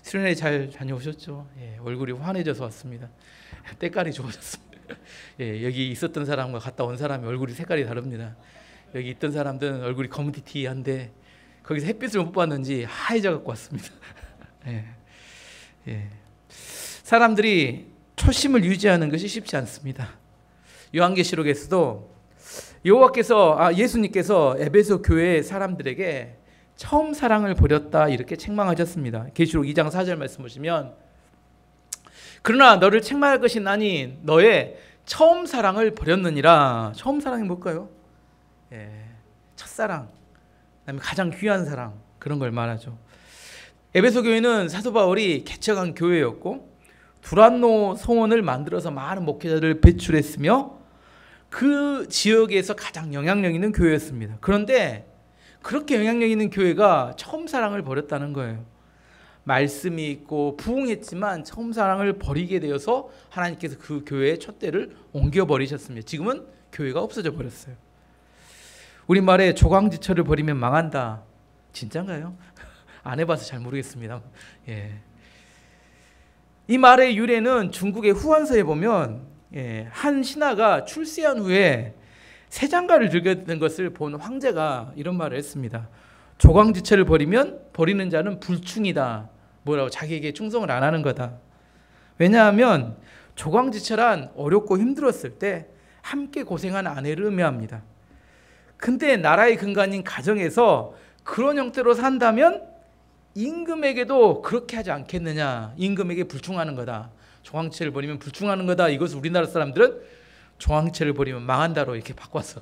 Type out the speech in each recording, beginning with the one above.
수련회 잘 다녀오셨죠? 예, 얼굴이 환해져서 왔습니다. 때깔이 좋아졌습니다. 예, 여기 있었던 사람과 갔다 온 사람의 얼굴이 색깔이 다릅니다. 여기 있던 사람들은 얼굴이 검은티티한데 거기서 햇빛을 못 봤는지 하얘져 갖고 왔습니다. 예, 예. 사람들이 초심을 유지하는 것이 쉽지 않습니다. 요한계시록에서도 예수님께서 에베소 교회 사람들에게 처음 사랑을 버렸다 이렇게 책망하셨습니다. 계시록 2장 4절 말씀 보시면 그러나 너를 책망할 것이 아니 너의 처음 사랑을 버렸느니라. 처음 사랑이 뭘까요? 예, 첫사랑, 그다음에 가장 귀한 사랑, 그런 걸 말하죠. 에베소 교회는 사도 바울이 개척한 교회였고 두란노 성원을 만들어서 많은 목회자들을 배출했으며 그 지역에서 가장 영향력 있는 교회였습니다. 그런데 그렇게 영향력 있는 교회가 처음 사랑을 버렸다는 거예요. 말씀이 있고 부흥했지만 처음 사랑을 버리게 되어서 하나님께서 그 교회의 촛대를 옮겨버리셨습니다. 지금은 교회가 없어져 버렸어요. 우리말에 조광지처를 버리면 망한다. 진짠가요? 안 해봐서 잘 모르겠습니다. 예. 이 말의 유래는 중국의 후한서에 보면 한 신하가 출세한 후에 새 장가를 들게 된 것을 본 황제가 이런 말을 했습니다. 조광지처를 버리는 자는 불충이다. 뭐라고? 자기에게 충성을 안 하는 거다. 왜냐하면 조광지처란 어렵고 힘들었을 때 함께 고생한 아내를 의미합니다. 근데 나라의 근간인 가정에서 그런 형태로 산다면 임금에게도 그렇게 하지 않겠느냐. 임금에게 불충하는 거다. 조광지처를 버리면 불충하는 거다. 이것을 우리나라 사람들은 조광지처를 버리면 망한다로 이렇게 바꿔서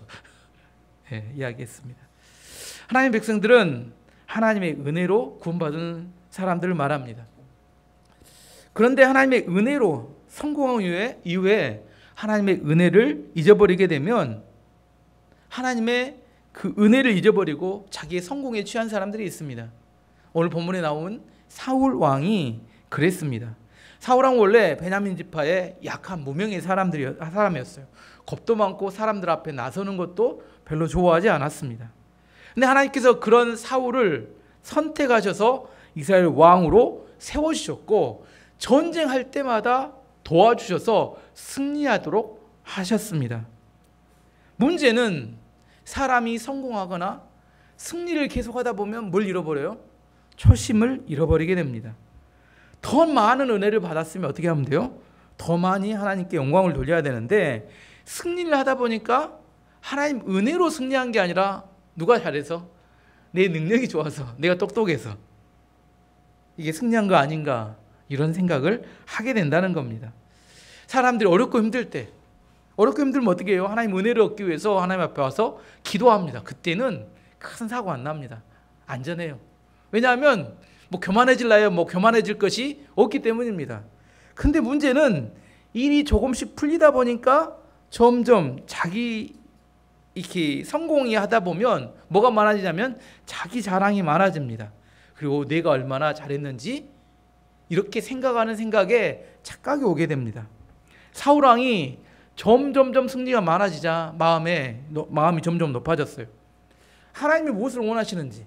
이야기했습니다. 하나님의 백성들은 하나님의 은혜로 구원받은 사람들을 말합니다. 그런데 하나님의 은혜로 성공한 이후에 하나님의 은혜를 잊어버리게 되면 하나님의 그 은혜를 잊어버리고 자기의 성공에 취한 사람들이 있습니다. 오늘 본문에 나온 사울 왕이 그랬습니다. 사울 왕은 원래 베냐민 지파의 약한 무명의 사람이었어요. 겁도 많고 사람들 앞에 나서는 것도 별로 좋아하지 않았습니다. 근데 하나님께서 그런 사울을 선택하셔서 이스라엘 왕으로 세워주셨고 전쟁할 때마다 도와주셔서 승리하도록 하셨습니다. 문제는 사람이 성공하거나 승리를 계속하다 보면 뭘 잃어버려요? 초심을 잃어버리게 됩니다. 더 많은 은혜를 받았으면 어떻게 하면 돼요? 더 많이 하나님께 영광을 돌려야 되는데 승리를 하다 보니까 하나님 은혜로 승리한 게 아니라 누가 잘해서? 내 능력이 좋아서, 내가 똑똑해서 이게 승리한 거 아닌가 이런 생각을 하게 된다는 겁니다. 사람들이 어렵고 힘들 때 어렵고 힘들면 어떻게 해요? 하나님 은혜를 얻기 위해서 하나님 앞에 와서 기도합니다. 그때는 큰 사고 안 납니다. 안전해요. 왜냐하면 교만해질라요? 교만해질 것이 없기 때문입니다. 근데 문제는 일이 조금씩 풀리다 보니까 점점 자기 이렇게 성공이 하다 보면 뭐가 많아지냐면 자기 자랑이 많아집니다. 그리고 내가 얼마나 잘했는지 이렇게 생각하는 생각에 착각이 오게 됩니다. 사울 왕이 점점점 승리가 많아지자 마음이 점점 높아졌어요. 하나님이 무엇을 원하시는지,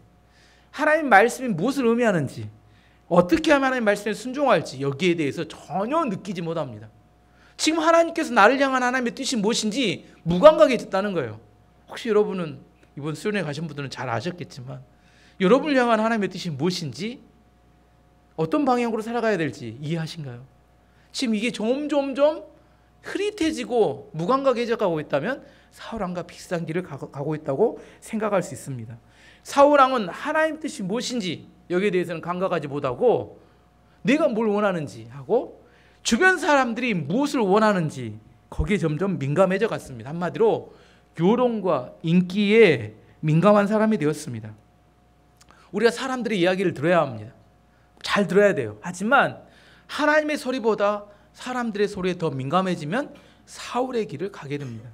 하나님 말씀이 무엇을 의미하는지, 어떻게 하면 하나님 말씀에 순종할지 여기에 대해서 전혀 느끼지 못합니다. 지금 하나님께서 나를 향한 하나님의 뜻이 무엇인지 무감각해졌다는 거예요. 혹시 여러분은 이번 수련회 가신 분들은 잘 아셨겠지만 여러분을 향한 하나님의 뜻이 무엇인지 어떤 방향으로 살아가야 될지 이해하신가요? 지금 이게 점점점 흐릿해지고 무감각해져 가고 있다면 사울왕과 비슷한 길을 가고 있다고 생각할 수 있습니다. 사울왕은 하나님 뜻이 무엇인지 여기에 대해서는 감각하지 못하고 내가 뭘 원하는지 하고 주변 사람들이 무엇을 원하는지 거기에 점점 민감해져 갔습니다. 한마디로 요론과 인기에 민감한 사람이 되었습니다. 우리가 사람들의 이야기를 들어야 합니다. 잘 들어야 돼요. 하지만 하나님의 소리보다 사람들의 소리에 더 민감해지면 사울의 길을 가게 됩니다.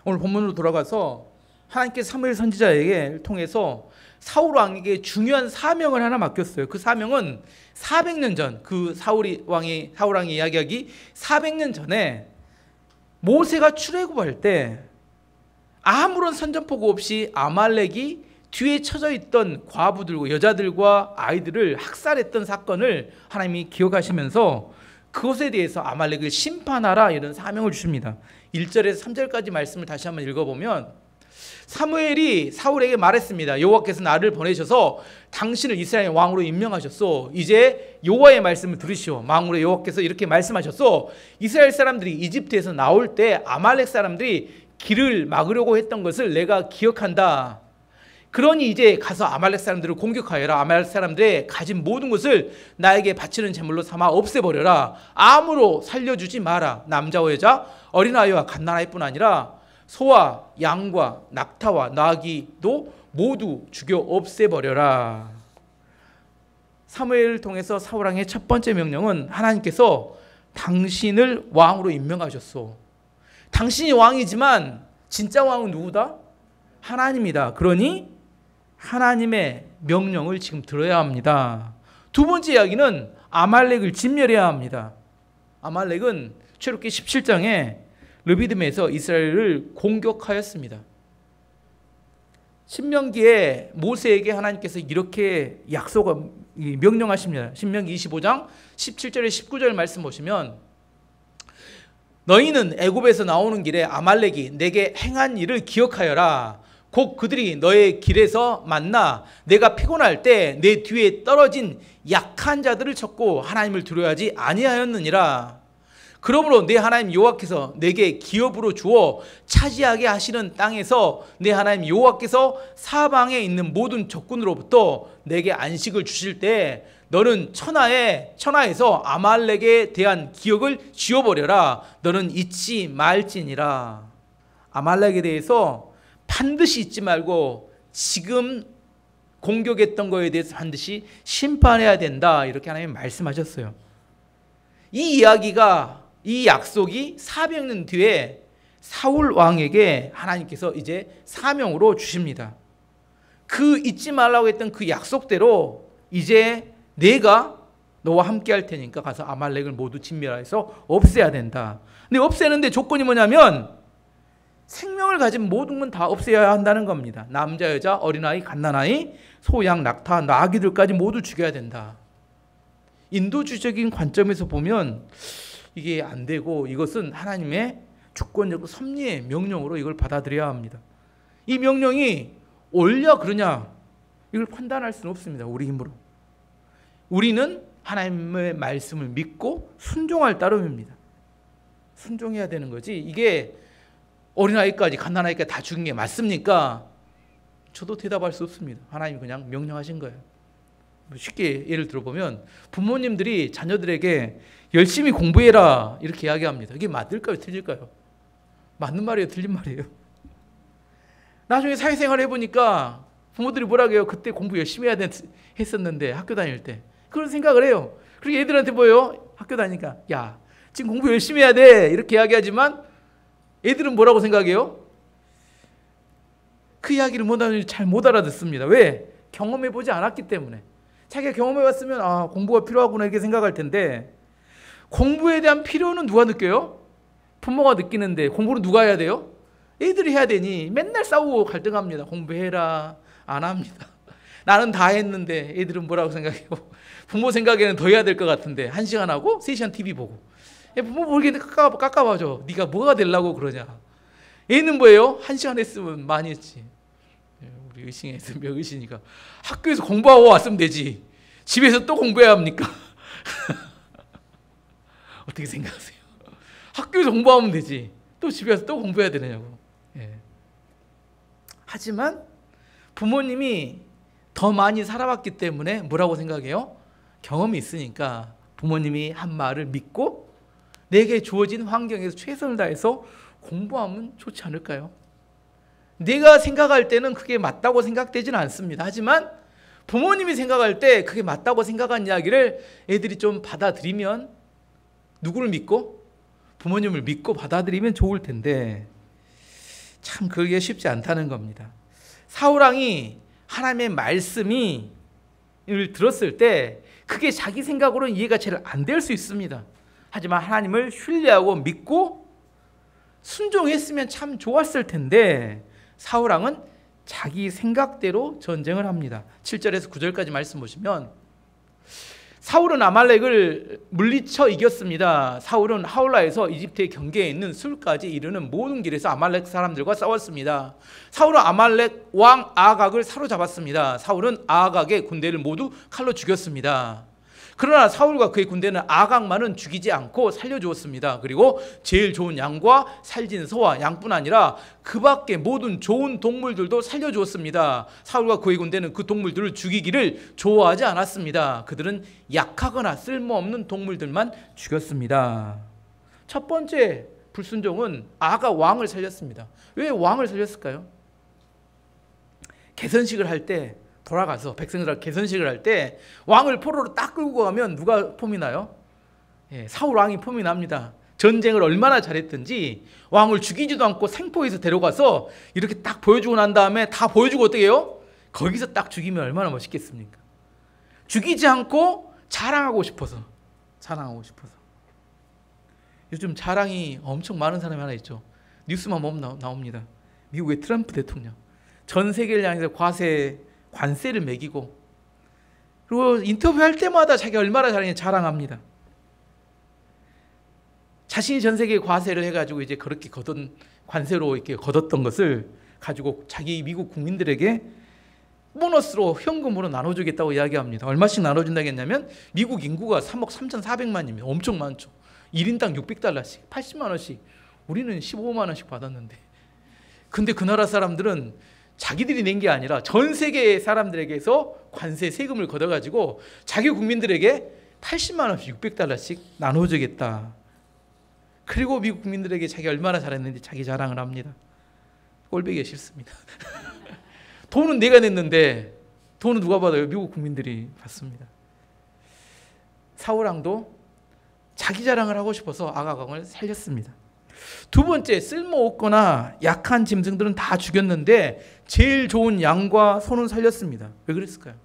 오늘 본문으로 돌아가서 하나님께서 사무엘 선지자에게 통해서 사울 왕에게 중요한 사명을 하나 맡겼어요. 그 사명은 400년 전, 그 사울 왕이 이야기하기 400년 전에 모세가 출애굽할 때 아무런 선전포고 없이 아말렉이 뒤에 처져 있던 과부들과 여자들과 아이들을 학살했던 사건을 하나님이 기억하시면서 그것에 대해서 아말렉을 심판하라 이런 사명을 주십니다. 1절에서 3절까지 말씀을 다시 한번 읽어보면 사무엘이 사울에게 말했습니다. 여호와께서 나를 보내셔서 당신을 이스라엘 왕으로 임명하셨소. 이제 여호와의 말씀을 들으시오. 만군의 여호와께서 이렇게 말씀하셨소. 이스라엘 사람들이 이집트에서 나올 때 아말렉 사람들이 길을 막으려고 했던 것을 내가 기억한다. 그러니 이제 가서 아말렉 사람들을 공격하여라. 아말렉 사람들의 가진 모든 것을 나에게 바치는 제물로 삼아 없애버려라. 아무로 살려주지 마라. 남자와 여자, 어린아이와 갓난아이뿐 아니라 소와 양과 낙타와 나귀도 모두 죽여 없애버려라. 사무엘을 통해서 사울 왕의 첫 번째 명령은 하나님께서 당신을 왕으로 임명하셨소. 당신이 왕이지만 진짜 왕은 누구다? 하나님이다. 그러니 하나님의 명령을 지금 들어야 합니다. 두 번째 이야기는 아말렉을 진멸해야 합니다. 아말렉은 출애굽기 17장에 르비딤에서 이스라엘을 공격하였습니다. 신명기에 모세에게 하나님께서 이렇게 명령하십니다. 신명기 25장 17절에 19절 말씀 보시면 너희는 애굽에서 나오는 길에 아말렉이 내게 행한 일을 기억하여라. 곧 그들이 너의 길에서 만나 내가 피곤할 때 내 뒤에 떨어진 약한 자들을 쳤고 하나님을 두려워하지 아니하였느니라. 그러므로 내 하나님 여호와께서 내게 기업으로 주어 차지하게 하시는 땅에서 내 하나님 여호와께서 사방에 있는 모든 적군으로부터 내게 안식을 주실 때 너는 천하에서 아말렉에 대한 기억을 지워버려라. 너는 잊지 말지니라. 아말렉에 대해서 반드시 잊지 말고 지금 공격했던 거에 대해서 반드시 심판해야 된다. 이렇게 하나님 말씀하셨어요. 이 이야기가, 이 약속이 400년 뒤에 사울 왕에게 하나님께서 이제 사명으로 주십니다. 그 잊지 말라고 했던 그 약속대로 이제 내가 너와 함께 할 테니까 가서 아말렉을 모두 진멸해서 없애야 된다. 근데 없애는데 조건이 뭐냐면 생명을 가진 모든 건 다 없애야 한다는 겁니다. 남자, 여자, 어린아이, 갓난아이, 소, 양, 낙타, 나귀들까지 모두 죽여야 된다. 인도주의적인 관점에서 보면 이게 안 되고 이것은 하나님의 주권적으로 섭리의 명령으로 이걸 받아들여야 합니다. 이 명령이 옳냐 그러냐 이걸 판단할 수는 없습니다. 우리 힘으로. 우리는 하나님의 말씀을 믿고 순종할 따름입니다. 순종해야 되는 거지. 이게 어린아이까지 갓난아이까지 다 죽인 게 맞습니까? 저도 대답할 수 없습니다. 하나님 그냥 명령하신 거예요. 쉽게 예를 들어보면 부모님들이 자녀들에게 열심히 공부해라 이렇게 이야기합니다. 이게 맞을까요? 틀릴까요? 맞는 말이에요? 틀린 말이에요? 나중에 사회생활 해보니까 부모들이 뭐라고 해요? 그때 공부 열심히 해야 했었는데 학교 다닐 때 그런 생각을 해요. 그리고 애들한테 뭐예요? 학교 다니니까 야 지금 공부 열심히 해야 돼 이렇게 이야기하지만 애들은 뭐라고 생각해요? 그 이야기를 잘 못 알아듣습니다. 왜? 경험해보지 않았기 때문에. 자기가 경험해봤으면 아 공부가 필요하구나 이렇게 생각할 텐데 공부에 대한 필요는 누가 느껴요? 부모가 느끼는데 공부를 누가 해야 돼요? 애들이 해야 되니 맨날 싸우고 갈등합니다. 공부해라 안 합니다. 나는 다 했는데 애들은 뭐라고 생각해요? 부모 생각에는 더 해야 될 것 같은데 1시간 하고 3시간 TV 보고 부모 모르겠는데 깎아봐줘. 네가 뭐가 되려고 그러냐. 애는 뭐예요? 1시간 했으면 많이 했지. 우리 의신에서 의신이가 학교에서 공부하고 왔으면 되지. 집에서 또 공부해야 합니까? 어떻게 생각하세요? 학교에서 공부하면 되지. 또 집에서 또 공부해야 되느냐고. 예. 하지만 부모님이 더 많이 살아왔기 때문에 뭐라고 생각해요? 경험이 있으니까 부모님이 한 말을 믿고 내게 주어진 환경에서 최선을 다해서 공부하면 좋지 않을까요? 내가 생각할 때는 그게 맞다고 생각되지는 않습니다. 하지만 부모님이 생각할 때 그게 맞다고 생각한 이야기를 애들이 좀 받아들이면 누구를 믿고? 부모님을 믿고 받아들이면 좋을 텐데 참 그게 쉽지 않다는 겁니다. 사울왕이 하나님의 말씀을 들었을 때 그게 자기 생각으로는 이해가 잘 안 될 수 있습니다. 하지만 하나님을 신뢰하고 믿고 순종했으면 참 좋았을 텐데 사울왕은 자기 생각대로 전쟁을 합니다. 7절에서 9절까지 말씀 보시면 사울은 아말렉을 물리쳐 이겼습니다. 사울은 하울라에서 이집트의 경계에 있는 술까지 이르는 모든 길에서 아말렉 사람들과 싸웠습니다. 사울은 아말렉 왕 아각을 사로잡았습니다. 사울은 아각의 군대를 모두 칼로 죽였습니다. 그러나 사울과 그의 군대는 아각만은 죽이지 않고 살려주었습니다. 그리고 제일 좋은 양과 살진 소와 양뿐 아니라 그 밖에 모든 좋은 동물들도 살려주었습니다. 사울과 그의 군대는 그 동물들을 죽이기를 좋아하지 않았습니다. 그들은 약하거나 쓸모없는 동물들만 죽였습니다. 첫 번째 불순종은 아각 왕을 살렸습니다. 왜 왕을 살렸을까요? 개선식을 할 때 돌아가서 백성들과 개선식을 할 때 왕을 포로로 딱 끌고 가면 누가 폼이 나요? 사울 왕이 폼이 납니다. 전쟁을 얼마나 잘했든지 왕을 죽이지도 않고 생포해서 데려가서 이렇게 딱 보여주고 난 다음에 다 보여주고 어떻게 해요? 거기서 딱 죽이면 얼마나 멋있겠습니까? 죽이지 않고 자랑하고 싶어서. 요즘 자랑이 엄청 많은 사람이 하나 있죠. 뉴스만 보면 나옵니다. 미국의 트럼프 대통령. 전 세계를 향해서 관세를 매기고, 그리고 인터뷰할 때마다 자기가 얼마나 잘하는지 자랑합니다. 자신이 전 세계에 과세를 해가지고 이제 그렇게 관세로 이렇게 걷었던 것을 가지고 자기 미국 국민들에게 보너스로 현금으로 나눠주겠다고 이야기합니다. 얼마씩 나눠준다고 했냐면 미국 인구가 3억 3,400만입니다. 엄청 많죠. 1인당 600달러씩, 80만 원씩. 우리는 15만 원씩 받았는데. 근데 그 나라 사람들은 자기들이 낸 게 아니라 전 세계 사람들에게서 관세 세금을 걷어가지고 자기 국민들에게 80만 원씩 600달러씩 나눠주겠다. 그리고 미국 국민들에게 자기 얼마나 잘했는지 자기 자랑을 합니다. 꼴보기 싫습니다. 돈은 내가 냈는데 돈은 누가 받아요? 미국 국민들이 받습니다. 사울 왕도 자기 자랑을 하고 싶어서 아각 왕을 살렸습니다. 두 번째, 쓸모없거나 약한 짐승들은 다 죽였는데 제일 좋은 양과 소는 살렸습니다. 왜 그랬을까요?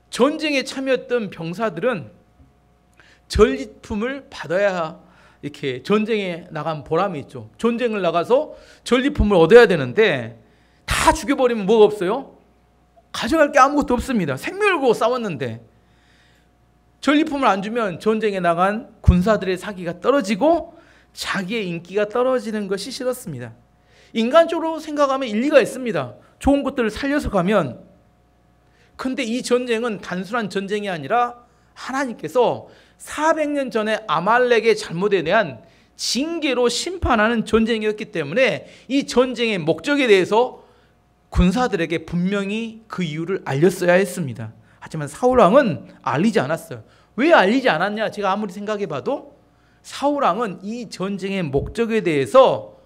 전쟁에 참여했던 병사들은 전리품을 받아야 이렇게 전쟁에 나간 보람이 있죠. 전쟁을 나가서 전리품을 얻어야 되는데 다 죽여버리면 뭐가 없어요? 가져갈 게 아무것도 없습니다. 생명을 걸고 싸웠는데 전리품을 안 주면 전쟁에 나간 군사들의 사기가 떨어지고 자기의 인기가 떨어지는 것이 싫었습니다. 인간적으로 생각하면 일리가 있습니다. 좋은 것들을 살려서 가면. 근데 이 전쟁은 단순한 전쟁이 아니라 하나님께서 400년 전에 아말렉의 잘못에 대한 징계로 심판하는 전쟁이었기 때문에 이 전쟁의 목적에 대해서 군사들에게 분명히 그 이유를 알렸어야 했습니다. 하지만 사울 왕은 알리지 않았어요. 왜 알리지 않았냐? 제가 아무리 생각해 봐도 사울 왕은 이 전쟁의 목적에 대해서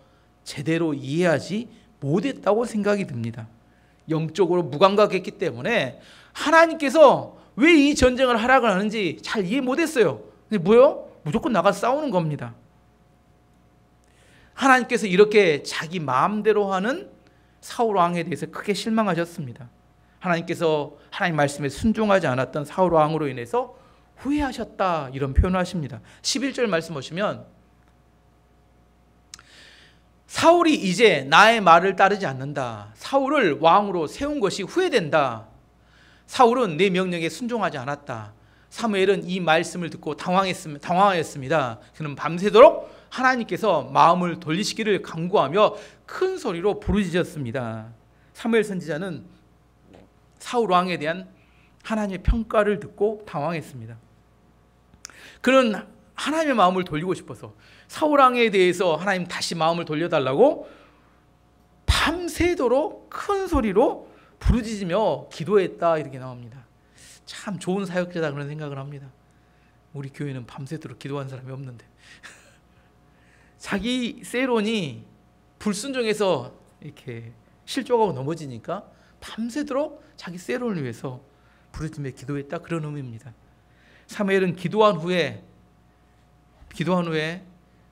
제대로 이해하지 못했다고 생각이 듭니다. 영적으로 무감각했기 때문에 하나님께서 왜 이 전쟁을 하라고 하는지 잘 이해 못했어요. 근데 뭐요? 무조건 나가서 싸우는 겁니다. 하나님께서 이렇게 자기 마음대로 하는 사울 왕에 대해서 크게 실망하셨습니다. 하나님께서 하나님 말씀에 순종하지 않았던 사울 왕으로 인해서 후회하셨다, 이런 표현을 하십니다. 11절 말씀 보시면 사울이 이제 나의 말을 따르지 않는다. 사울을 왕으로 세운 것이 후회된다. 사울은 내 명령에 순종하지 않았다. 사무엘은 이 말씀을 듣고 당황하였습니다. 그는 밤새도록 하나님께서 마음을 돌리시기를 간구하며 큰 소리로 부르짖었습니다. 사무엘 선지자는 사울 왕에 대한 하나님의 평가를 듣고 당황했습니다. 그는 하나님의 마음을 돌리고 싶어서 사울 왕에 대해서 하나님 다시 마음을 돌려달라고 밤새도록 큰 소리로 부르짖으며 기도했다, 이렇게 나옵니다. 참 좋은 사역자다 그런 생각을 합니다. 우리 교회는 밤새도록 기도한 사람이 없는데 자기 세론이 불순종해서 이렇게 실족하고 넘어지니까 밤새도록 자기 세론을 위해서 부르짖으며 기도했다, 그런 의미입니다. 사무엘은 기도한 후에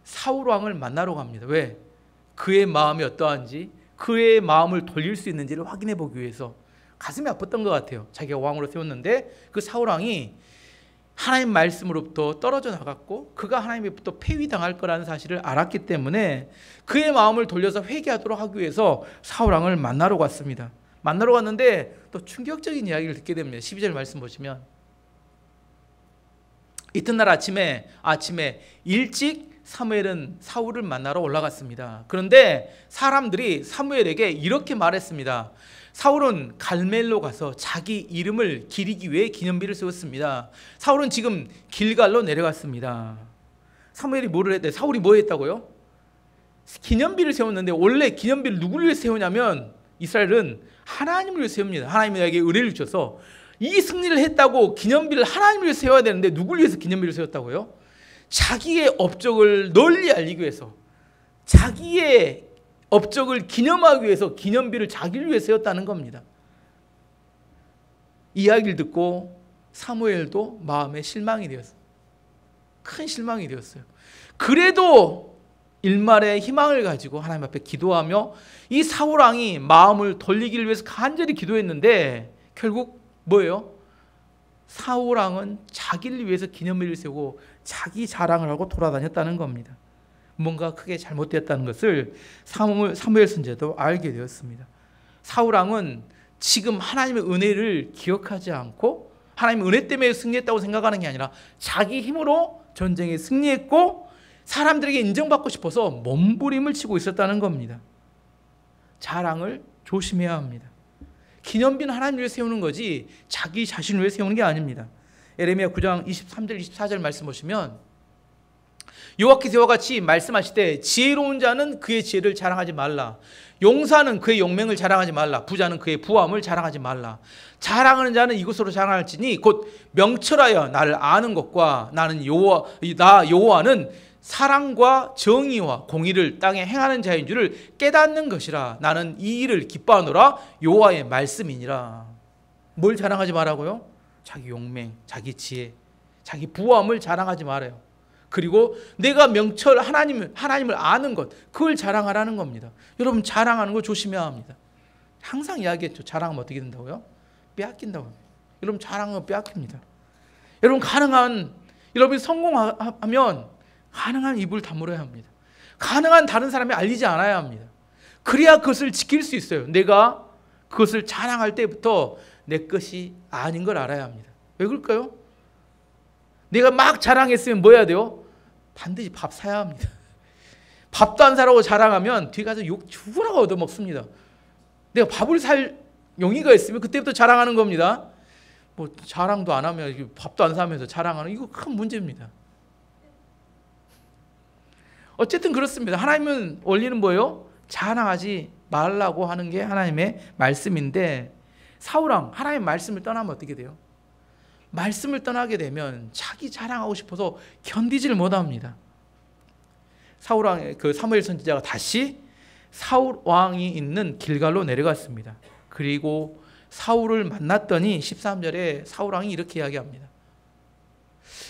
사울 왕을 만나러 갑니다. 왜? 그의 마음이 어떠한지, 그의 마음을 돌릴 수 있는지를 확인해 보기 위해서. 가슴이 아팠던 것 같아요. 자기가 왕으로 세웠는데 그 사울 왕이 하나님 말씀으로부터 떨어져 나갔고 그가 하나님으로부터 폐위당할 거라는 사실을 알았기 때문에 그의 마음을 돌려서 회개하도록 하기 위해서 사울왕을 만나러 갔습니다. 만나러 갔는데 또 충격적인 이야기를 듣게 됩니다. 12절 말씀 보시면 이튿날 아침에 일찍 사무엘은 사울을 만나러 올라갔습니다. 그런데 사람들이 사무엘에게 이렇게 말했습니다. 사울은 갈멜로 가서 자기 이름을 기리기 위해 기념비를 세웠습니다. 사울은 지금 길갈로 내려갔습니다. 사무엘이 뭐를 했대? 사울이 뭐 했다고요? 기념비를 세웠는데 원래 기념비를 누구를 위해 세우냐면 이스라엘은 하나님을 위해 세웁니다. 하나님에게 의뢰를 주셔서 이 승리를 했다고 기념비를 하나님을 위해 세워야 되는데 누구를 위해서 기념비를 세웠다고요? 자기의 업적을 널리 알리기 위해서, 자기의 업적을 기념하기 위해서 기념비를 자기를 위해 세웠다는 겁니다. 이 이야기를 듣고 사무엘도 마음에 실망이 되었어요. 큰 실망이 되었어요. 그래도 일말의 희망을 가지고 하나님 앞에 기도하며 이 사울왕이 마음을 돌리기를 위해서 간절히 기도했는데 결국 뭐예요? 사울왕은 자기를 위해서 기념비를 세우고 자기 자랑을 하고 돌아다녔다는 겁니다. 뭔가 크게 잘못되었다는 것을 사무엘 선지자도 알게 되었습니다. 사울왕은 지금 하나님의 은혜를 기억하지 않고 하나님의 은혜 때문에 승리했다고 생각하는 게 아니라 자기 힘으로 전쟁에 승리했고 사람들에게 인정받고 싶어서 몸부림을 치고 있었다는 겁니다. 자랑을 조심해야 합니다. 기념비는 하나님을 위해 세우는 거지 자기 자신을 위해 세우는 게 아닙니다. 예레미야 9장 23절 24절 말씀 보시면 여호와께서 이와 같이 말씀하실 때 지혜로운 자는 그의 지혜를 자랑하지 말라. 용사는 그의 용맹을 자랑하지 말라. 부자는 그의 부함을 자랑하지 말라. 자랑하는 자는 이것으로 자랑할지니 곧 명철하여 나를 아는 것과 나는 여호와는 사랑과 정의와 공의를 땅에 행하는 자인 줄을 깨닫는 것이라. 나는 이 일을 기뻐하노라. 여호와의 말씀이니라. 뭘 자랑하지 말라고요? 자기 용맹, 자기 지혜, 자기 부함을 자랑하지 말아요. 그리고 내가 명철 하나님을 아는 것, 그걸 자랑하라는 겁니다. 여러분 자랑하는 거 조심해야 합니다. 항상 이야기했죠. 자랑하면 어떻게 된다고요? 빼앗긴다고 합니다. 여러분 자랑하면 빼앗깁니다. 여러분 여러분이 성공하면 가능한 입을 다물어야 합니다. 가능한 다른 사람이 알리지 않아야 합니다. 그래야 그것을 지킬 수 있어요. 내가 그것을 자랑할 때부터 내 것이 아닌 걸 알아야 합니다. 왜 그럴까요? 내가 막 자랑했으면 뭐 해야 돼요? 반드시 밥 사야 합니다. 밥도 안 사라고 자랑하면 뒤에 가서 욕 죽으라고 얻어먹습니다. 내가 밥을 살 용의가 있으면 그때부터 자랑하는 겁니다. 뭐 자랑도 안 하면 밥도 안 사면서 자랑하는 이거 큰 문제입니다. 어쨌든 그렇습니다. 하나님은 원리는 뭐예요? 자랑하지 말라고 하는 게 하나님의 말씀인데 사울왕 하나님의 말씀을 떠나면 어떻게 돼요? 말씀을 떠나게 되면 자기 자랑하고 싶어서 견디지를 못합니다. 사울왕 사무엘 선지자가 다시 사울왕이 있는 길갈로 내려갔습니다. 그리고 사울을 만났더니 13절에 사울왕이 이렇게 이야기합니다.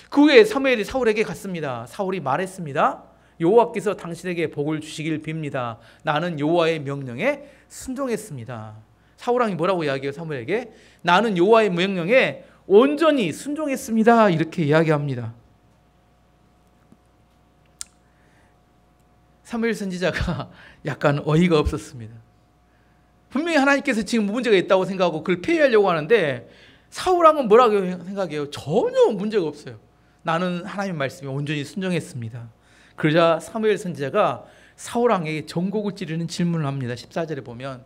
그 후에 사무엘이 사울에게 갔습니다. 사울이 말했습니다. 여호와께서 당신에게 복을 주시길 빕니다. 나는 여호와의 명령에 순종했습니다. 사울왕이 뭐라고 이야기해요? 사무엘에게 나는 여호와의 명령에 온전히 순종했습니다. 이렇게 이야기합니다. 사무엘 선지자가 약간 어이가 없었습니다. 분명히 하나님께서 지금 문제가 있다고 생각하고 그걸 폐위하려고 하는데 사울왕은 뭐라고 생각해요? 전혀 문제가 없어요. 나는 하나님의 말씀에 온전히 순종했습니다. 그러자 사무엘 선지자가 사울왕에게 전곡을 찌르는 질문을 합니다. 14절에 보면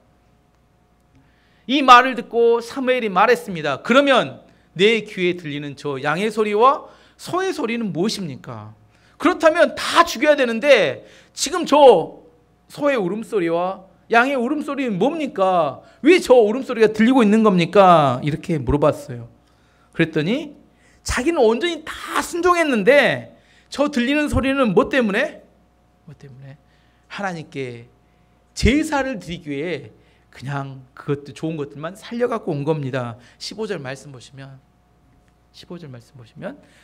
이 말을 듣고 사무엘이 말했습니다. 그러면 내 귀에 들리는 저 양의 소리와 소의 소리는 무엇입니까? 그렇다면 다 죽여야 되는데 지금 저 소의 울음소리와 양의 울음소리는 뭡니까? 왜 저 울음소리가 들리고 있는 겁니까? 이렇게 물어봤어요. 그랬더니 자기는 온전히 다 순종했는데 저 들리는 소리는 뭐 때문에? 하나님께 제사를 드리기 위해 그냥 그것도 좋은 것들만 살려갖고 온 겁니다. 15절 말씀 보시면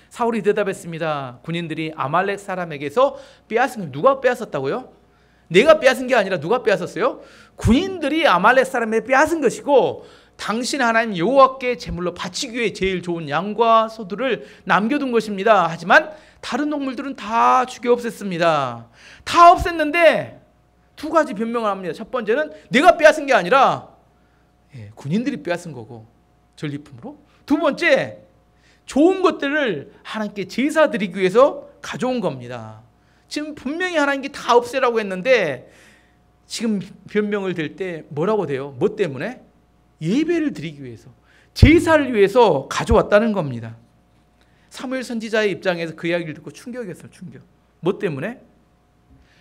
사울이 대답했습니다. 군인들이 아말렉 사람에게서 빼앗은 거 누가 빼앗았다고요? 내가 빼앗은 게 아니라 누가 빼앗았어요? 군인들이 아말렉 사람에게 빼앗은 것이고 당신 하나님 여호와께 제물로 바치기 위해 제일 좋은 양과 소들을 남겨둔 것입니다. 하지만 다른 동물들은 다 죽여 없앴습니다. 다 없앴는데 두 가지 변명을 합니다. 첫 번째는 내가 빼앗은 게 아니라 군인들이 빼앗은 거고 전리품으로. 두 번째, 좋은 것들을 하나님께 제사 드리기 위해서 가져온 겁니다. 지금 분명히 하나님께 다 없애라고 했는데 지금 변명을 댈 때 뭐라고 돼요? 뭐 때문에? 예배를 드리기 위해서, 제사를 위해서 가져왔다는 겁니다. 사무엘 선지자의 입장에서 그 이야기를 듣고 충격이었어요. 충격. 뭐 때문에?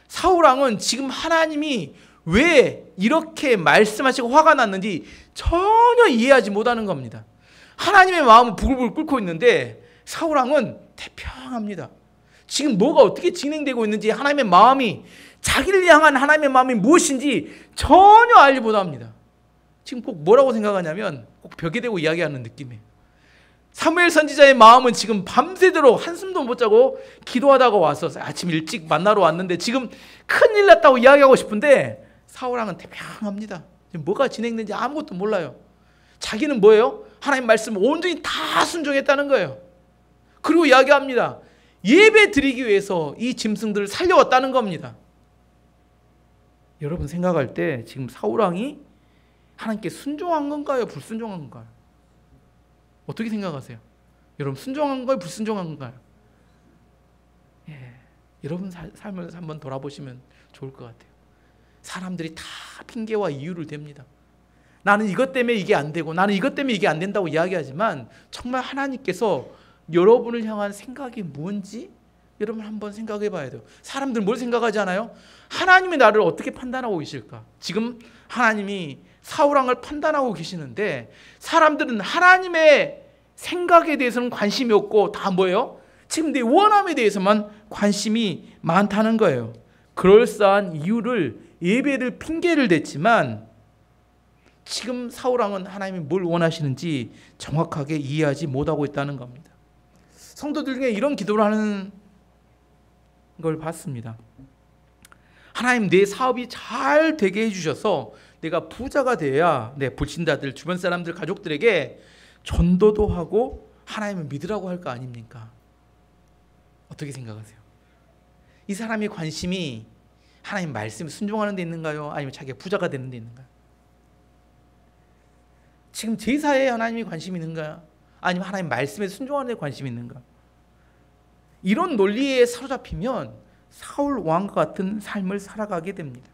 사울왕은 지금 하나님이 왜 이렇게 말씀하시고 화가 났는지 전혀 이해하지 못하는 겁니다. 하나님의 마음은 부글부글 끓고 있는데 사울왕은 태평합니다. 지금 뭐가 어떻게 진행되고 있는지, 하나님의 마음이, 자기를 향한 하나님의 마음이 무엇인지 전혀 알지 못합니다. 지금 꼭 뭐라고 생각하냐면 꼭 벽에 대고 이야기하는 느낌이에요. 사무엘 선지자의 마음은 지금 밤새도록 한숨도 못 자고 기도하다가 와서 아침 일찍 만나러 왔는데 지금 큰일 났다고 이야기하고 싶은데 사울왕은 태평합니다. 지금 뭐가 진행되는지 아무것도 몰라요. 자기는 뭐예요? 하나님 말씀을 온전히 다 순종했다는 거예요. 그리고 이야기합니다. 예배 드리기 위해서 이 짐승들을 살려왔다는 겁니다. 여러분 생각할 때 지금 사울왕이 하나님께 순종한 건가요? 불순종한 건가요? 어떻게 생각하세요? 여러분 순종한 건가요? 불순종한 건가요? 여러분 삶을 한번 돌아보시면 좋을 것 같아요. 사람들이 다 핑계와 이유를 댑니다. 나는 이것 때문에 이게 안 되고 나는 이것 때문에 이게 안 된다고 이야기하지만 정말 하나님께서 여러분을 향한 생각이 뭔지 여러분 한번 생각해 봐야 돼요. 사람들 뭘 생각하지 않아요? 하나님이 나를 어떻게 판단하고 계실까? 지금 하나님이 사울왕을 판단하고 계시는데 사람들은 하나님의 생각에 대해서는 관심이 없고 다 뭐예요? 지금 내 원함에 대해서만 관심이 많다는 거예요. 그럴싸한 이유를, 예배를 핑계를 댔지만 지금 사울왕은 하나님이 뭘 원하시는지 정확하게 이해하지 못하고 있다는 겁니다. 성도들 중에 이런 기도를 하는 걸 봤습니다. 하나님, 내 사업이 잘 되게 해주셔서 내가 부자가 돼야 내 불신자들, 주변 사람들, 가족들에게 전도도 하고 하나님을 믿으라고 할 거 아닙니까? 어떻게 생각하세요? 이 사람의 관심이 하나님 말씀에 순종하는 데 있는가요? 아니면 자기가 부자가 되는 데 있는가요? 지금 제사에 하나님이 관심이 있는가? 아니면 하나님 말씀에 순종하는 데 관심이 있는가? 이런 논리에 사로잡히면 사울 왕과 같은 삶을 살아가게 됩니다.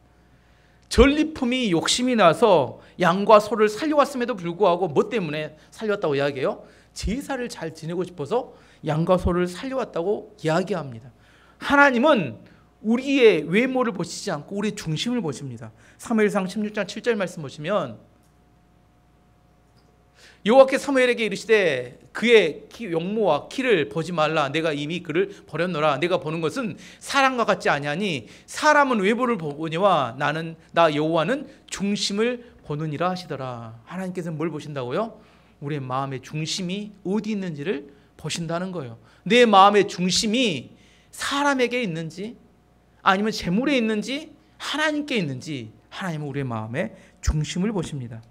전리품이 욕심이 나서 양과 소를 살려왔음에도 불구하고 뭐 때문에 살려왔다고 이야기해요? 제사를 잘 지내고 싶어서 양과 소를 살려왔다고 이야기합니다. 하나님은 우리의 외모를 보시지 않고 우리의 중심을 보십니다. 사무엘상 16장 7절 말씀 보시면 여호와께서 사무엘에게 이르시되 그의 용모와 키를 보지 말라. 내가 이미 그를 버렸노라. 내가 보는 것은 사람과 같지 아니하니 사람은 외모를 보거니와 나는 나 여호와는 중심을 보느니라 하시더라. 하나님께서는 뭘 보신다고요? 우리의 마음의 중심이 어디 있는지를 보신다는 거예요. 내 마음의 중심이 사람에게 있는지 아니면 재물에 있는지 하나님께 있는지, 하나님은 우리의 마음의 중심을 보십니다.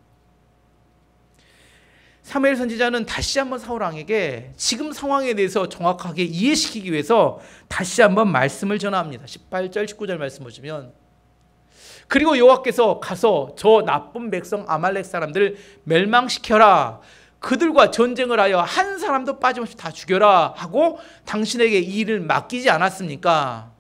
사무엘 선지자는 다시 한번 사울왕에게 지금 상황에 대해서 정확하게 이해시키기 위해서 다시 한번 말씀을 전합니다. 18절 19절 말씀 보시면 그리고 여호와께서 가서 저 나쁜 백성 아말렉 사람들을 멸망시켜라. 그들과 전쟁을 하여 한 사람도 빠짐없이 다 죽여라 하고 당신에게 이 일을 맡기지 않았습니까?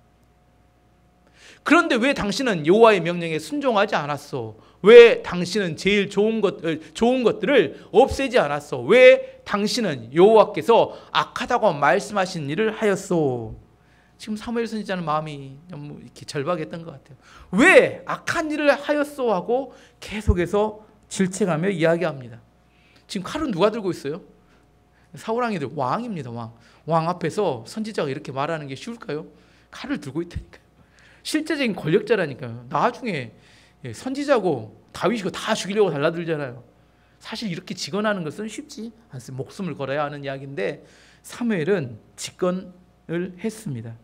그런데 왜 당신은 여호와의 명령에 순종하지 않았소? 왜 당신은 제일 좋은 것들을 없애지 않았소? 왜 당신은 여호와께서 악하다고 말씀하신 일을 하였소? 지금 사무엘 선지자는 마음이 너무 이렇게 절박했던 것 같아요. 왜 악한 일을 하였소? 하고 계속해서 질책하며 이야기합니다. 지금 칼은 누가 들고 있어요? 사울왕이 왕입니다. 왕 앞에서 선지자가 이렇게 말하는 게 쉬울까요? 칼을 들고 있다니까요. 실제적인 권력자라니까요. 나중에 선지자고 다윗이고 다 죽이려고 달라들잖아요. 사실 이렇게 직언하는 것은 쉽지 않습니다. 목숨을 걸어야 하는 이야기인데 사무엘은 직언을 했습니다.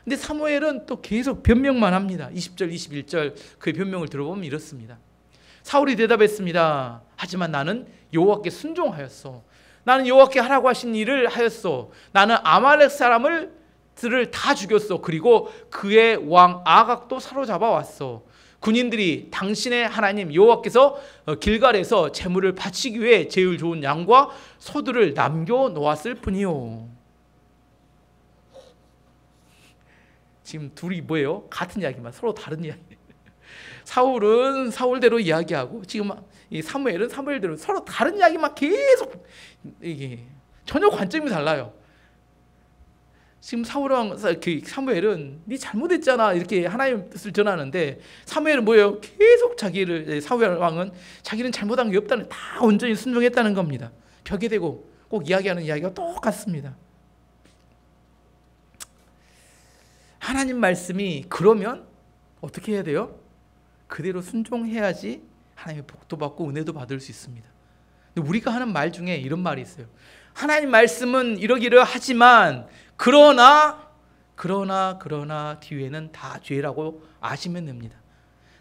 근데 사무엘은 또 계속 변명만 합니다. 20절 21절 그의 변명을 들어보면 이렇습니다. 사울이 대답했습니다. 하지만 나는 여호와께 순종하였소. 나는 여호와께 하라고 하신 일을 하였소. 나는 아말렉 사람들을 다 죽였소. 그리고 그의 왕 아각도 사로잡아 왔소. 군인들이 당신의 하나님 여호와께서 길갈에서 제물을 바치기 위해 제일 좋은 양과 소들을 남겨 놓았을 뿐이요. 지금 둘이 뭐예요? 같은 이야기만, 서로 다른 이야기. 사울은 사울대로 이야기하고 지금 이 사무엘은 사무엘대로 서로 다른 이야기만 계속, 이게 전혀 관점이 달라요. 지금 사무엘은 네 잘못했잖아 이렇게 하나님 뜻을 전하는데, 사무엘은 뭐예요? 계속 사무엘 왕은 자기는 잘못한 게 없다는, 다 온전히 순종했다는 겁니다. 벽에 대고 꼭 이야기하는 이야기가 똑같습니다. 하나님 말씀이 그러면 어떻게 해야 돼요? 그대로 순종해야지 하나님의 복도 받고 은혜도 받을 수 있습니다. 근데 우리가 하는 말 중에 이런 말이 있어요. 하나님 말씀은 이러기를 하지만 그러나 뒤에는 다 죄라고 아시면 됩니다.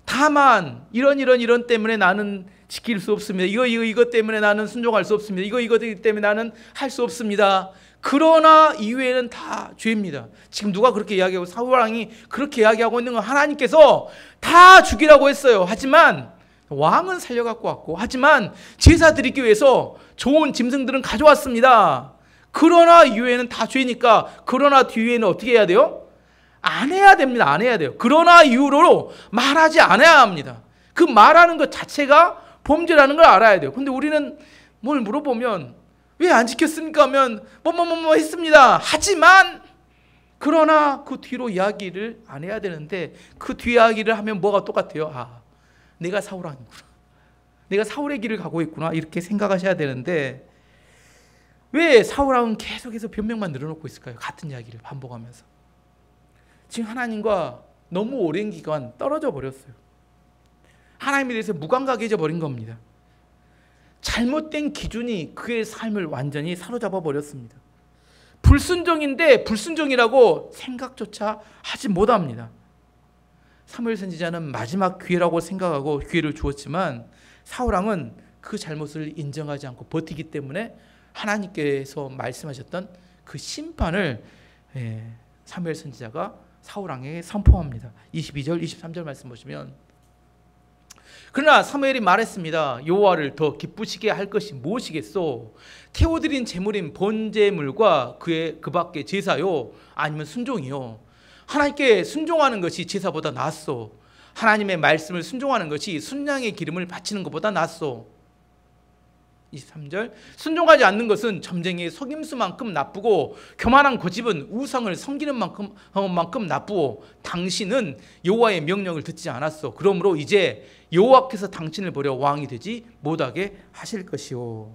다만 이런 때문에 나는 지킬 수 없습니다. 이거 때문에 나는 순종할 수 없습니다. 이거 때문에 나는 할 수 없습니다. 그러나 이외에는 다 죄입니다. 지금 누가 그렇게 이야기하고, 사울 왕이 그렇게 이야기하고 있는 건 하나님께서 다 죽이라고 했어요. 하지만 왕은 살려갖고 왔고, 하지만 제사 드리기 위해서 좋은 짐승들은 가져왔습니다. 그러나 이외에는 다 죄니까, 그러나 뒤에는 어떻게 해야 돼요? 안 해야 됩니다. 안 해야 돼요. 그러나 이후로 말하지 않아야 합니다. 그 말하는 것 자체가 범죄라는 걸 알아야 돼요. 근데 우리는 뭘 물어보면 왜 안 지켰습니까? 하면 뭐 했습니다. 하지만 그러나 그 뒤로 이야기를 안 해야 되는데, 그 뒤 이야기를 하면 뭐가 똑같아요? 아, 내가 사울 왕이구나. 내가 사울의 길을 가고 있구나. 이렇게 생각하셔야 되는데, 왜 사울 왕은 계속해서 변명만 늘어놓고 있을까요? 같은 이야기를 반복하면서. 지금 하나님과 너무 오랜 기간 떨어져 버렸어요. 하나님에 대해서 무감각해져 버린 겁니다. 잘못된 기준이 그의 삶을 완전히 사로잡아 버렸습니다. 불순종인데 불순종이라고 생각조차 하지 못합니다. 사무엘 선지자는 마지막 기회라고 생각하고 기회를 주었지만, 사울 왕은 그 잘못을 인정하지 않고 버티기 때문에 하나님께서 말씀하셨던 그 심판을 사무엘 선지자가 사울 왕에게 선포합니다. 22절, 23절 말씀 보시면, 그러나 사무엘이 말했습니다. 여호와를 더 기쁘시게 할 것이 무엇이겠소? 태워드린 제물인 번제물과 그 밖의 제사요, 아니면 순종이요. 하나님께 순종하는 것이 제사보다 낫소. 하나님의 말씀을 순종하는 것이 순양의 기름을 바치는 것보다 낫소. 23절, 순종하지 않는 것은 점쟁이의 속임수만큼 나쁘고, 교만한 고집은 우상을 섬기는 만큼 나쁘고, 당신은 여호와의 명령을 듣지 않았소. 그러므로 이제 여호와께서 당신을 버려 왕이 되지 못하게 하실 것이요.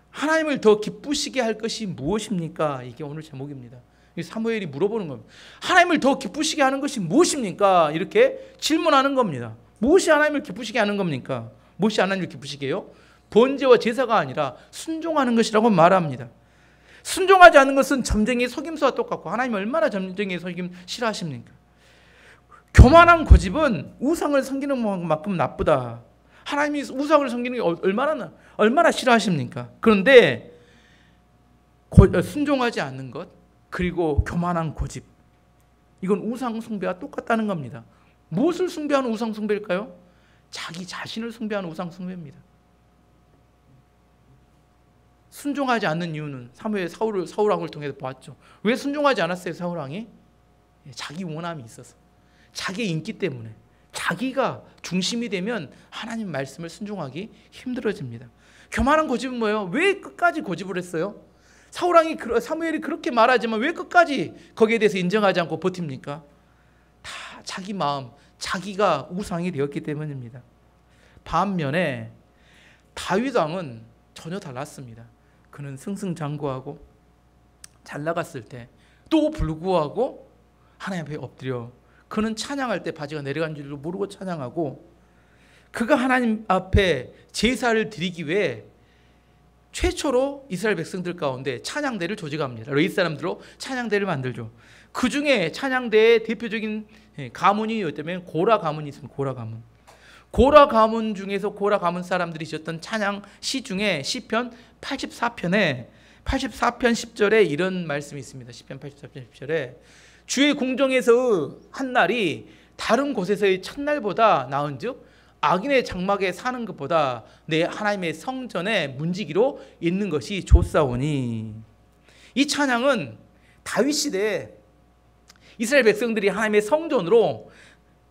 하나님을 더 기쁘시게 할 것이 무엇입니까? 이게 오늘 제목입니다. 사무엘이 물어보는 겁니다. 하나님을 더 기쁘시게 하는 것이 무엇입니까? 이렇게 질문하는 겁니다. 무엇이 하나님을 기쁘시게 하는 겁니까? 무엇이 하나님을 기쁘시게 해요? 번제와 제사가 아니라 순종하는 것이라고 말합니다. 순종하지 않는 것은 점쟁이의 속임수와 똑같고, 하나님 얼마나 점쟁이의 속임 싫어하십니까? 교만한 고집은 우상을 섬기는 만큼 나쁘다. 하나님이 우상을 섬기는 게 얼마나 싫어하십니까? 그런데 순종하지 않는 것, 그리고 교만한 고집, 이건 우상 숭배와 똑같다는 겁니다. 무엇을 숭배하는 우상 숭배일까요? 자기 자신을 숭배하는 우상 숭배입니다. 순종하지 않는 이유는 사울 왕을 통해서 보았죠. 왜 순종하지 않았어요? 사울 왕이 자기 원함이 있어서, 자기 인기 때문에. 자기가 중심이 되면 하나님 말씀을 순종하기 힘들어집니다. 교만한 고집은 뭐예요? 왜 끝까지 고집을 했어요? 사무엘이 그렇게 말하지만 왜 끝까지 거기에 대해서 인정하지 않고 버팁니까? 다 자기 마음, 자기가 우상이 되었기 때문입니다. 반면에 다윗 왕은 전혀 달랐습니다. 그는 승승장구하고 잘 나갔을 때 또 불구하고 하나님 앞에 엎드려, 그는 찬양할 때 바지가 내려간 줄도 모르고 찬양하고, 그가 하나님 앞에 제사를 드리기 위해 최초로 이스라엘 백성들 가운데 찬양대를 조직합니다. 레위 사람들로 찬양대를 만들죠. 그 중에 찬양대의 대표적인 가문이 있다면 고라 가문이 있습니다. 고라 가문. 고라 가문 중에서 고라 가문 사람들이 지었던 찬양 시 중에 시편 84편에 84편 10절에 이런 말씀이 있습니다. 시편 84편 10절에 주의 궁정에서 한 날이 다른 곳에서의 첫날보다 나은즉 악인의 장막에 사는 것보다 내 하나님의 성전에 문지기로 있는 것이 좋사오니. 이 찬양은 다윗 시대에 이스라엘 백성들이 하나님의 성전으로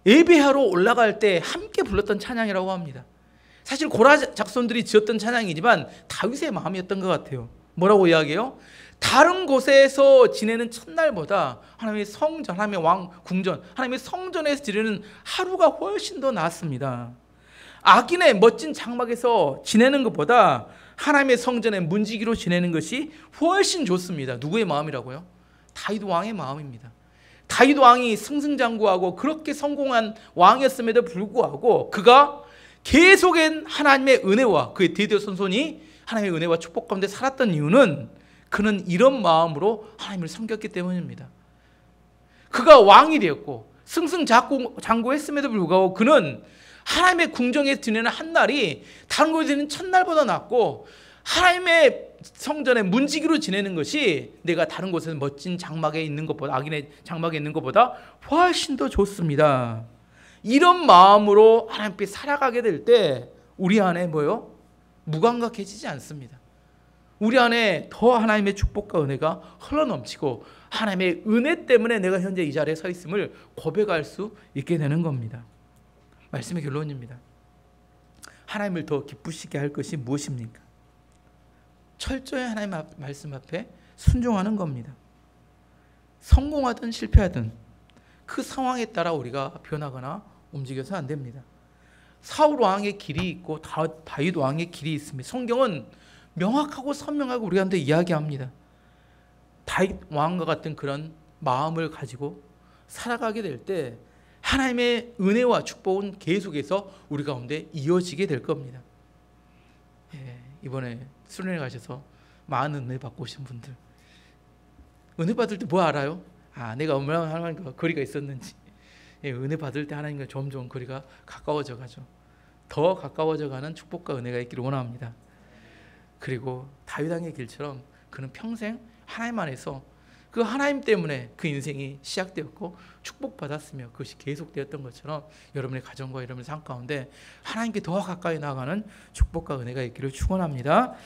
예배하러 올라갈 때 함께 불렀던 찬양이라고 합니다. 사실 고라 작손들이 지었던 찬양이지만 다윗의 마음이었던 것 같아요. 뭐라고 이야기해요? 다른 곳에서 지내는 첫날보다 하나님의 성전, 하나님의 왕 궁전, 하나님의 성전에서 지내는 하루가 훨씬 더 낫습니다. 악인의 멋진 장막에서 지내는 것보다 하나님의 성전에 문지기로 지내는 것이 훨씬 좋습니다. 누구의 마음이라고요? 다윗 왕의 마음입니다. 다윗 왕이 승승장구하고 그렇게 성공한 왕이었음에도 불구하고 그가 계속된 하나님의 은혜와 그의 대대손손이 하나님의 은혜와 축복 가운데 살았던 이유는 그는 이런 마음으로 하나님을 섬겼기 때문입니다. 그가 왕이 되었고 승승장구했음에도 불구하고 그는 하나님의 궁정에 지내는 한 날이 다른 곳에 지내는 첫날보다 낫고 하나님의 성전에 문지기로 지내는 것이 내가 다른 곳에서 멋진 장막에 있는 것보다 악인의 장막에 있는 것보다 훨씬 더 좋습니다. 이런 마음으로 하나님께 살아가게 될 때 우리 안에 뭐요? 무감각해지지 않습니다. 우리 안에 더 하나님의 축복과 은혜가 흘러넘치고 하나님의 은혜 때문에 내가 현재 이 자리에 서 있음을 고백할 수 있게 되는 겁니다. 말씀의 결론입니다. 하나님을 더 기쁘시게 할 것이 무엇입니까? 철저히 하나님 말씀 앞에 순종하는 겁니다. 성공하든 실패하든 그 상황에 따라 우리가 변하거나 움직여서 안 됩니다. 사울 왕의 길이 있고 다윗 왕의 길이 있습니다. 성경은 명확하고 선명하고 우리한테 이야기합니다. 다윗 왕과 같은 그런 마음을 가지고 살아가게 될 때 하나님의 은혜와 축복은 계속해서 우리 가운데 이어지게 될 겁니다. 이번에 수련회 가셔서 많은 은혜 받고 오신 분들, 은혜 받을 때 뭐 알아요? 내가 얼마나 하나님과 거리가 있었는지. 은혜 받을 때 하나님과 점점 거리가 가까워져 가죠. 더 가까워져 가는 축복과 은혜가 있기를 원합니다. 그리고 다윗 왕의 길처럼 그는 평생 하나님 안에서 그 하나님 때문에 그 인생이 시작되었고 축복받았으며 그것이 계속되었던 것처럼 여러분의 가정과 여러분의 삶 가운데 하나님께 더 가까이 나아가는 축복과 은혜가 있기를 축원합니다.